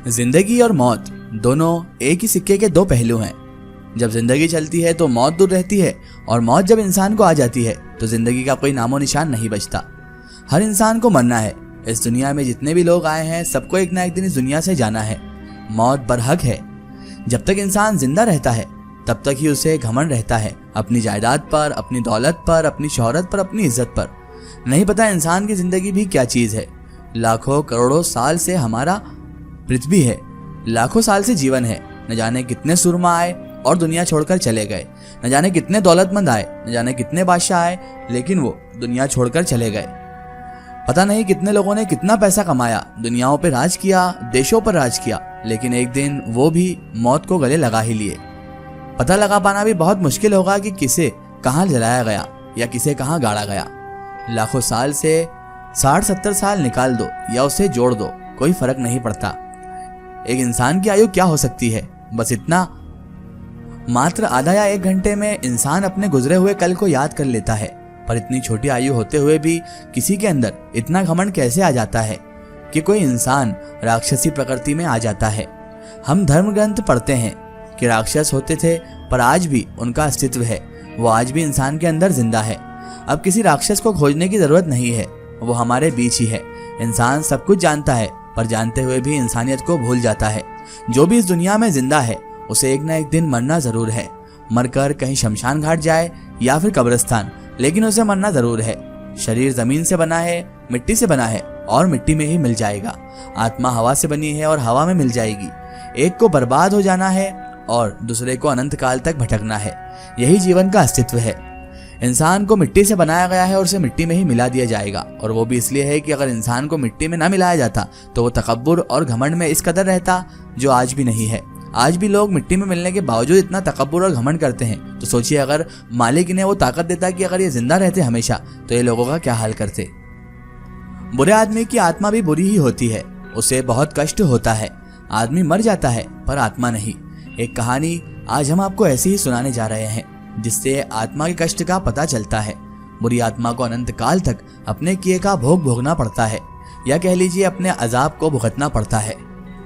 जिंदगी और मौत दोनों एक ही सिक्के के दो पहलू हैं। जब जिंदगी चलती है तो मौत दूर रहती है, और मौत जब इंसान को आ जाती है तो जिंदगी का कोई नामो निशान नहीं बचता। हर इंसान को मरना है। इस दुनिया में जितने भी लोग आए हैं सबको एक ना एक दिन इस दुनिया से जाना है। मौत बरहक है। जब तक इंसान जिंदा रहता है तब तक ही उसे घमंड रहता है अपनी जायदाद पर, अपनी दौलत पर, अपनी शोहरत पर, अपनी इज्जत पर। नहीं पता इंसान की जिंदगी भी क्या चीज है। लाखों करोड़ों साल से हमारा पृथ्वी है, लाखों साल से जीवन है। न जाने कितने सुरमा आए और दुनिया छोड़कर चले गए, न जाने कितने दौलतमंद आए, न जाने कितने बादशाह आए, लेकिन वो दुनिया छोड़कर चले गए। पता नहीं कितने लोगों ने कितना पैसा कमाया, दुनियाओं पे राज किया, देशों पर राज किया, लेकिन एक दिन वो भी मौत को गले लगा ही लिए। पता लगा पाना भी बहुत मुश्किल होगा कि किसे कहाँ जलाया गया या किसे कहाँ गाड़ा गया। लाखों साल से 60-70 साल निकाल दो या उसे जोड़ दो, कोई फर्क नहीं पड़ता। एक इंसान की आयु क्या हो सकती है? बस इतना, मात्र आधा या 1 घंटे में इंसान अपने गुजरे हुए कल को याद कर लेता है। पर इतनी छोटी आयु होते हुए भी किसी के अंदर इतना घमंड कैसे आ जाता है कि कोई इंसान राक्षसी प्रकृति में आ जाता है। हम धर्म ग्रंथ पढ़ते हैं कि राक्षस होते थे, पर आज भी उनका अस्तित्व है। वो आज भी इंसान के अंदर जिंदा है। अब किसी राक्षस को खोजने की जरूरत नहीं है, वो हमारे बीच ही है। इंसान सब कुछ जानता है, पर जानते हुए भी इंसानियत को भूल जाता है। जो भी इस दुनिया में जिंदा है उसे एक ना एक दिन मरना जरूर है। मरकर कहीं शमशान घाट जाए या फिर कब्रिस्तान, लेकिन उसे मरना जरूर है। शरीर जमीन से बना है, मिट्टी से बना है और मिट्टी में ही मिल जाएगा। आत्मा हवा से बनी है और हवा में मिल जाएगी। एक को बर्बाद हो जाना है और दूसरे को अनंत काल तक भटकना है। यही जीवन का अस्तित्व है। इंसान को मिट्टी से बनाया गया है और उसे मिट्टी में ही मिला दिया जाएगा, और वो भी इसलिए है कि अगर इंसान को मिट्टी में ना मिलाया जाता तो वो तकब्बुर और घमंड में इस कदर रहता जो आज भी नहीं है। आज भी लोग मिट्टी में मिलने के बावजूद इतना तकब्बुर और घमंड करते हैं, तो सोचिए अगर मालिक इन्हें वो ताकत देता कि अगर ये जिंदा रहते हमेशा तो ये लोगों का क्या हाल करते। बुरे आदमी की आत्मा भी बुरी ही होती है, उसे बहुत कष्ट होता है। आदमी मर जाता है पर आत्मा नहीं। एक कहानी आज हम आपको ऐसी ही सुनाने जा रहे हैं जिससे आत्मा के कष्ट का पता चलता है। बुरी आत्मा को अनंत काल तक अपने किए का भोग भोगना पड़ता है, या कह लीजिए अपने अजाब को भुगतना पड़ता है।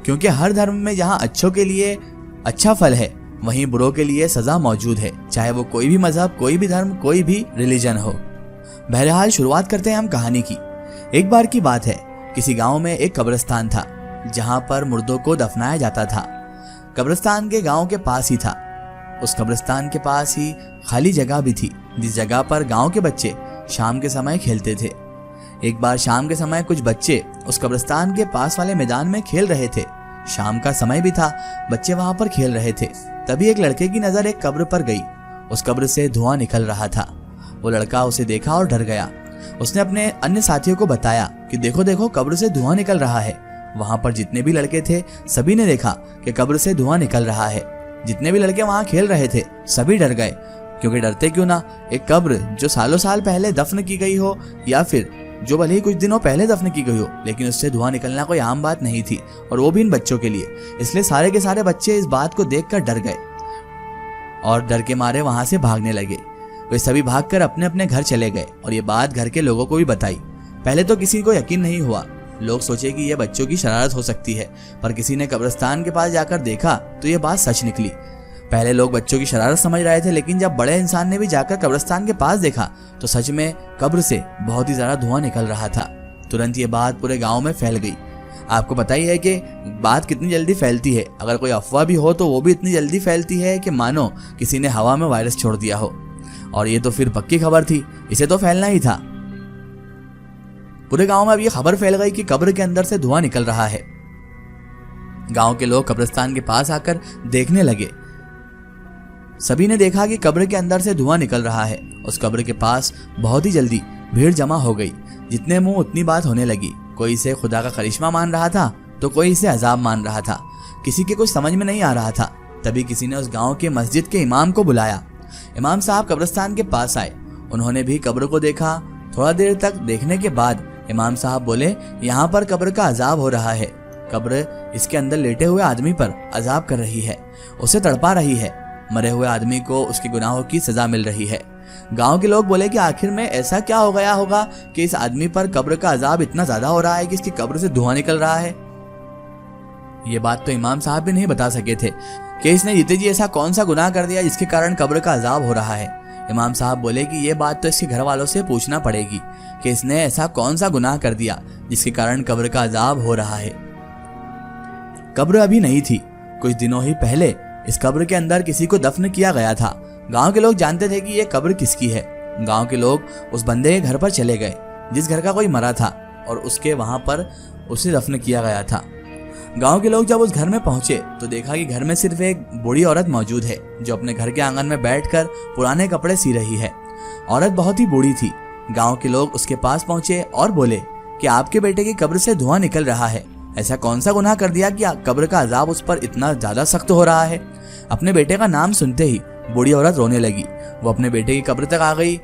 क्योंकि हर धर्म में जहाँ अच्छों के लिए अच्छा फल है वहीं बुरों के लिए सजा मौजूद है, चाहे वो कोई भी मजहब, कोई भी धर्म, कोई भी रिलीजन हो। बहरहाल शुरुआत करते हैं हम कहानी की। एक बार की बात है, किसी गांव में एक कब्रिस्तान था जहां पर मुर्दों को दफनाया जाता था। कब्रिस्तान के गांव के पास ही था। उस कब्रिस्तान के पास ही खाली जगह भी थी, जिस जगह पर गांव के बच्चे शाम के समय खेलते थे। एक बार शाम के समय कुछ बच्चे उस कब्रिस्तान के पास वाले मैदान में खेल रहे थे। शाम का समय भी था, बच्चे वहां पर खेल रहे थे। तभी एक लड़के की नजर एक कब्र पर गई। उस कब्र से धुआं निकल रहा था। वो लड़का उसे देखा और डर गया। उसने अपने अन्य साथियों को बताया कि देखो देखो, कब्र से धुआं निकल रहा है। वहां पर जितने भी लड़के थे सभी ने देखा कि कब्र से धुआं निकल रहा है। जितने भी लड़के वहां खेल रहे थे सभी डर गए, क्योंकि डरते क्यों ना, एक कब्र जो सालों साल पहले दफन की गई हो या फिर जो भले ही कुछ दिनों पहले दफन की गई हो, लेकिन उससे धुआं निकलना कोई आम बात नहीं थी, और वो भी इन बच्चों के लिए। इसलिए सारे के सारे बच्चे इस बात को देखकर डर गए और डर के मारे वहां से भागने लगे। वे सभी भागकर अपने अपने घर चले गए और ये बात घर के लोगों को भी बताई। पहले तो किसी को यकीन नहीं हुआ। लोग सोचे कि यह बच्चों की शरारत हो सकती है, पर किसी ने कब्रिस्तान के पास जाकर देखा तो यह बात सच निकली। पहले लोग बच्चों की शरारत समझ रहे थे, लेकिन जब बड़े इंसान ने भी जाकर कब्रिस्तान के पास देखा तो सच में कब्र से बहुत ही ज्यादा धुआं निकल रहा था। तुरंत ये बात पूरे गांव में फैल गई। आपको पता ही है कि बात कितनी जल्दी फैलती है। अगर कोई अफवाह भी हो तो वो भी इतनी जल्दी फैलती है कि मानो किसी ने हवा में वायरस छोड़ दिया हो। और ये तो फिर पक्की खबर थी, इसे तो फैलना ही था। पूरे गांव में अब ये खबर फैल गई कि कब्र के अंदर से धुआं निकल रहा है। गांव के लोग कब्रिस्तान के पास आकर देखने लगे। सभी ने देखा कि कब्र के अंदर से धुआं निकल रहा है। उस कब्र के पास बहुत ही जल्दी भीड़ जमा हो गई। जितने मुंह उतनी बात होने लगी। कोई इसे खुदा का करिश्मा मान रहा था तो कोई इसे अजाब मान रहा था। किसी के कुछ समझ में नहीं आ रहा था। तभी किसी ने उस गांव के मस्जिद के इमाम को बुलाया। इमाम साहब कब्रिस्तान के पास आए। उन्होंने भी कब्र को देखा। थोड़ा देर तक देखने के बाद इमाम साहब बोले, यहाँ पर कब्र का अजाब हो रहा है। कब्र इसके अंदर लेटे हुए आदमी पर अजाब कर रही है, उसे तड़पा रही है। मरे हुए आदमी को उसके गुनाहों की सजा मिल रही है। गांव के लोग बोले कि आखिर में ऐसा क्या हो गया होगा कि इस आदमी पर कब्र का अजाब इतना ज्यादा हो रहा है कि इसकी कब्र से धुआं निकल रहा है। ये बात तो इमाम साहब भी नहीं बता सके थे कि इसने जीते जी ऐसा कौन सा गुनाह कर दिया जिसके कारण कब्र का अजाब हो रहा है। इमाम साहब बोले कि ये बात तो इसके घर वालों से पूछना पड़ेगी कि इसने ऐसा कौन सा गुनाह कर दिया जिसके कारण कब्र का अजाब हो रहा है। कब्र अभी नहीं थी, कुछ दिनों ही पहले इस कब्र के अंदर किसी को दफन किया गया था। गांव के लोग जानते थे कि ये कब्र किसकी है। गांव के लोग उस बंदे के घर पर चले गए जिस घर का कोई मरा था और उसके वहां पर उसे दफन किया गया था। गांव के लोग जब उस घर में पहुंचे तो देखा कि घर में सिर्फ एक बूढ़ी औरत मौजूद है जो अपने घर के आंगन में बैठकर पुराने कपड़े सी रही है। औरत बहुत ही बूढ़ी थी। गांव के लोग उसके पास पहुंचे और बोले कि आपके बेटे की कब्र से धुआं निकल रहा है, ऐसा कौन सा गुनाह कर दिया कि कब्र का अजाब उस पर इतना ज्यादा सख्त हो रहा है। अपने बेटे का नाम सुनते ही बूढ़ी औरत रोने लगी। वो अपने बेटे की कब्र तक आ गई।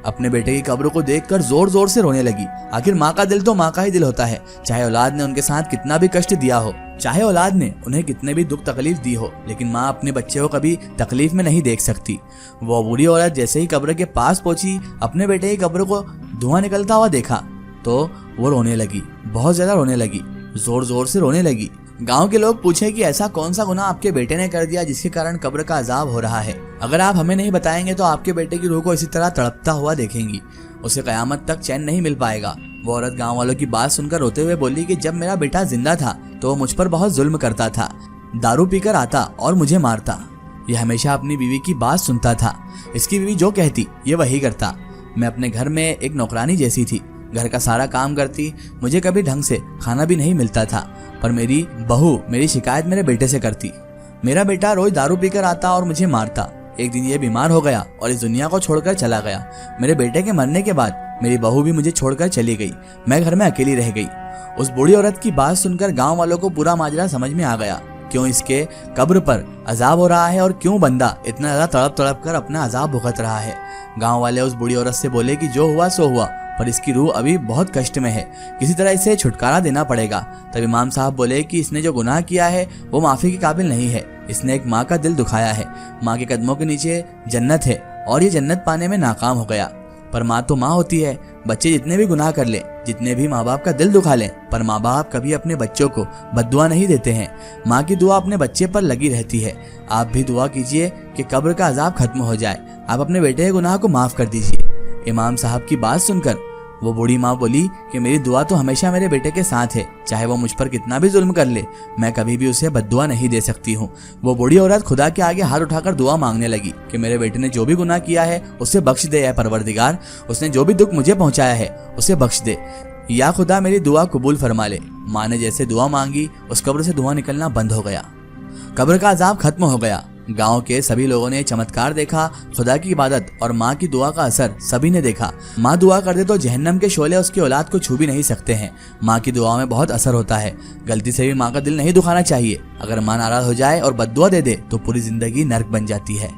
अपने बेटे की कब्र को देखकर जोर जोर से रोने लगी। आखिर माँ का दिल तो माँ का ही दिल होता है, चाहे औलाद ने उनके साथ कितना भी कष्ट दिया हो, चाहे औलाद ने उन्हें कितने भी दुख तकलीफ दी हो, लेकिन माँ अपने बच्चे को कभी तकलीफ में नहीं देख सकती। वो बूढ़ी औरत जैसे ही कब्र के पास पहुंची, अपने बेटे की कब्र को धुआं निकलता हुआ देखा तो वो रोने लगी, बहुत ज्यादा रोने लगी, जोर जोर से रोने लगी। गांव के लोग पूछे कि ऐसा कौन सा गुनाह आपके बेटे ने कर दिया जिसके कारण कब्र का अजाब हो रहा है। अगर आप हमें नहीं बताएंगे तो आपके बेटे की रूह को इसी तरह तड़पता हुआ देखेंगी, उसे कयामत तक चैन नहीं मिल पाएगा। वो औरत गांव वालों की बात सुनकर रोते हुए बोली कि जब मेरा बेटा जिंदा था तो वो मुझ पर बहुत जुल्म करता था, दारू पीकर आता और मुझे मारता। यह हमेशा अपनी बीवी की बात सुनता था, इसकी बीवी जो कहती ये वही करता। मैं अपने घर में एक नौकरानी जैसी थी, घर का सारा काम करती, मुझे कभी ढंग से खाना भी नहीं मिलता था, पर मेरी बहू मेरी शिकायत मेरे बेटे से करती। मेरा बेटा रोज दारू पीकर आता और मुझे मारता। एक दिन ये बीमार हो गया और इस दुनिया को छोड़कर चला गया। मेरे बेटे के मरने के बाद मेरी बहू भी मुझे छोड़कर चली गई। मैं घर में अकेली रह गई। उस बूढ़ी औरत की बात सुनकर गांव वालों को पूरा माजरा समझ में आ गया, क्यों इसके कब्र पर अजाब हो रहा है और क्यों बंदा इतना ज्यादा तड़प तड़प कर अपना अजाब भुगत रहा है। गांव वाले उस बूढ़ी औरत से बोले कि जो हुआ सो हुआ, पर इसकी रूह अभी बहुत कष्ट में है, किसी तरह इसे छुटकारा देना पड़ेगा। तब इमाम साहब बोले कि इसने जो गुनाह किया है वो माफी के काबिल नहीं है। इसने एक माँ का दिल दुखाया है। माँ के कदमों के नीचे जन्नत है और ये जन्नत पाने में नाकाम हो गया। पर माँ तो माँ होती है। बच्चे जितने भी गुनाह कर ले, जितने भी माँ बाप का दिल दुखा लें, पर माँ बाप कभी अपने बच्चों को बद्दुआ नहीं देते हैं। माँ की दुआ अपने बच्चे पर लगी रहती है। आप भी दुआ कीजिए कि कब्र का अजाब खत्म हो जाए। आप अपने बेटे के गुनाह को माफ कर दीजिए। इमाम साहब की बात सुनकर वो बूढ़ी माँ बोली कि मेरी दुआ तो हमेशा मेरे बेटे के साथ है, चाहे वो मुझ पर कितना भी जुल्म कर ले, मैं कभी भी उसे बद्दुआ नहीं दे सकती हूँ। वो बूढ़ी औरत खुदा के आगे हाथ उठाकर दुआ मांगने लगी कि मेरे बेटे ने जो भी गुनाह किया है उसे बख्श दे, या परवरदिगार उसने जो भी दुख मुझे पहुंचाया है उसे बख्श दे, या खुदा मेरी दुआ कबूल फरमा ले। माँ ने जैसे दुआ मांगी उस कब्र से धुआं निकलना बंद हो गया। कब्र का अजाब खत्म हो गया। गांव के सभी लोगों ने चमत्कार देखा। खुदा की इबादत और माँ की दुआ का असर सभी ने देखा। माँ दुआ कर दे तो जहन्नम के शोले उसकी औलाद को छू भी नहीं सकते हैं। माँ की दुआ में बहुत असर होता है। गलती से भी माँ का दिल नहीं दुखाना चाहिए। अगर माँ नाराज हो जाए और बद्दुआ दे दे तो पूरी जिंदगी नर्क बन जाती है।